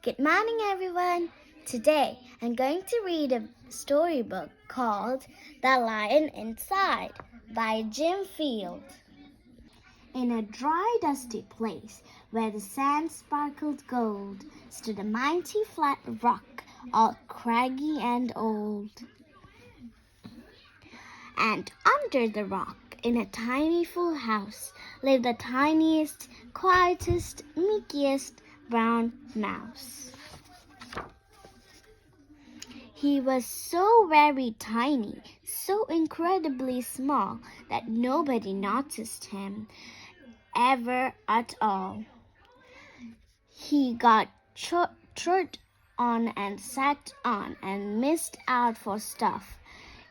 Good morning, everyone. Today, I'm going to read a storybook called The Lion Inside by Jim Field. In a dry, dusty place where the sand sparkled gold stood a mighty flat rock, all craggy and old. And under the rock, in a tiny full house, lived the tiniest, quietest, meekest brown mouse. He was so very tiny, so incredibly small that nobody noticed him ever at all. He got trod on and sat on and missed out for stuff,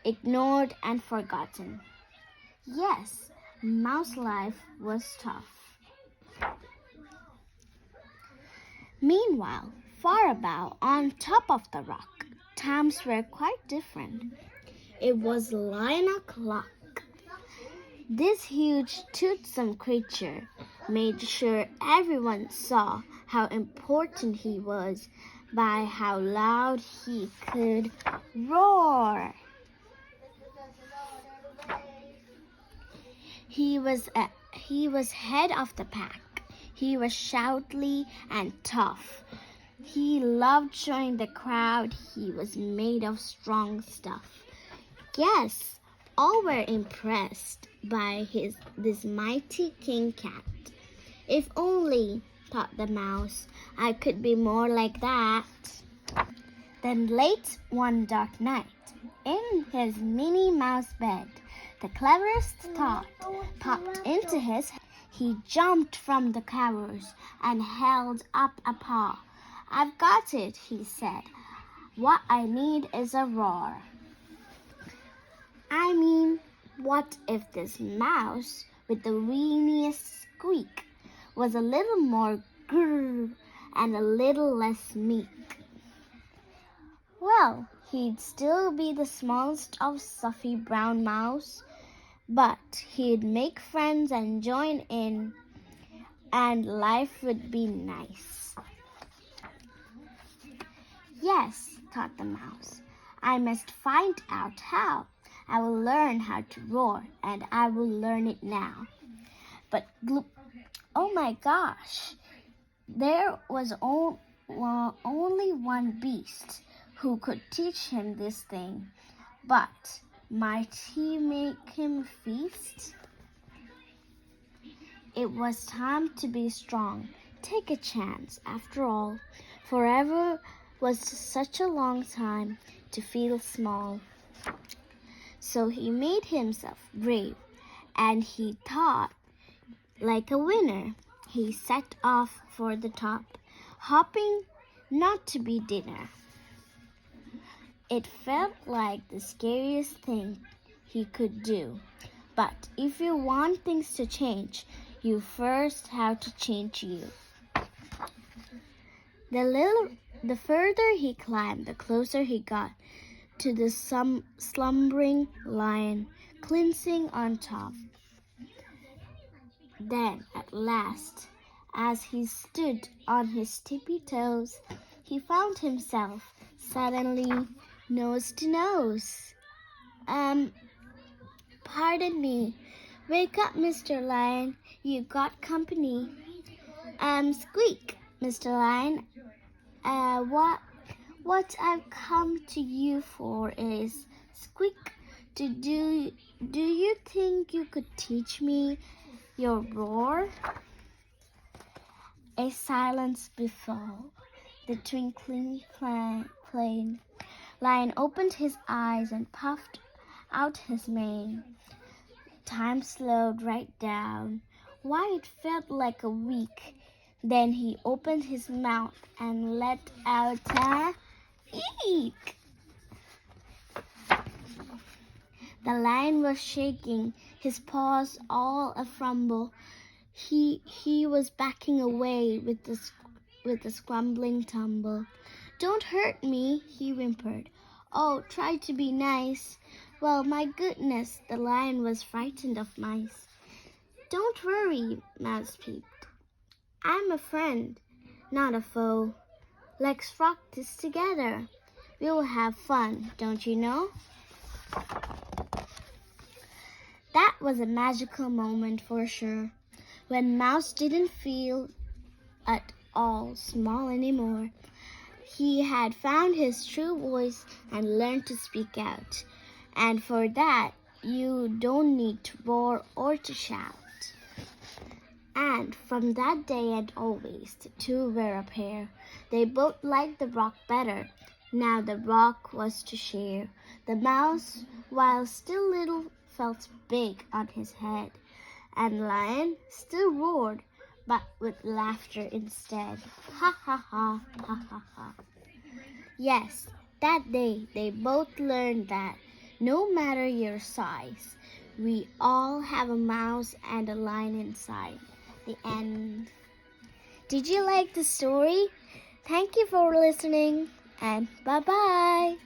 ignored and forgotten. Yes, mouse life was tough. Meanwhile, far above, on top of the rock, times were quite different. It was 9 o'clock. This huge, toothsome creature made sure everyone saw how important he was by how loud he could roar. He was head of the pack. He was shouty and tough. He loved showing the crowd he was made of strong stuff. Yes, all were impressed by this mighty king cat. If only, thought the mouse, I could be more like that. Then late one dark night, in his Minnie Mouse bed, the cleverest thought popped into his head. He jumped from the covers and held up a paw. I've got it, he said. What I need is a roar. I mean, what if this mouse with the weeniest squeak was a little more grrr and a little less meek? Well, he'd still be the smallest of fluffy brown mouse, but he'd make friends and join in, and life would be nice. Yes, thought the mouse, I must find out how. I will learn how to roar, and I will learn it now. But gloop, oh my gosh, there was only one beast who could teach him this thing. But might he make him feast? It was time to be strong. Take a chance. After all, forever was such a long time to feel small. So he made himself brave, and he thought like a winner. He set off for the top, hoping not to be dinner. It felt like the scariest thing he could do. But if you want things to change, you first have to change you. The further he climbed, the closer he got to the slumbering lion, clinching on top. Then, at last, as he stood on his tippy toes, he found himself suddenly nose to nose. Pardon me. Wake up, Mr. Lion. You got company. Squeak, Mr. Lion. What I've come to you for is, Squeak, do you think you could teach me your roar? A silence befell. The twinkling plain lion opened his eyes and puffed out his mane. Time slowed right down. Why, it felt like a week. Then he opened his mouth and let out a eek. The lion was shaking, his paws all a frumble. He was backing away with a scrambling tumble. Don't hurt me, he whimpered. Oh, try to be nice. Well, my goodness, the lion was frightened of mice. Don't worry, Mouse peeped. I'm a friend, not a foe. Let's practice together. We will have fun, don't you know? That was a magical moment for sure, when Mouse didn't feel at all small anymore. He had found his true voice and learned to speak out. And for that, you don't need to roar or to shout. And from that day and always, the two were a pair. They both liked the rock better. Now the rock was to share. The mouse, while still little, felt big on his head. And the lion still roared, but with laughter instead. Ha ha ha, ha ha ha. Yes, that day they both learned that no matter your size, we all have a mouse and a lion inside. The end. Did you like the story? Thank you for listening, and bye-bye.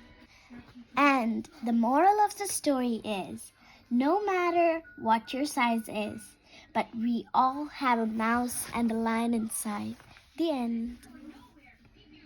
And the moral of the story is, no matter what your size is, but we all have a mouse and a lion inside. The end.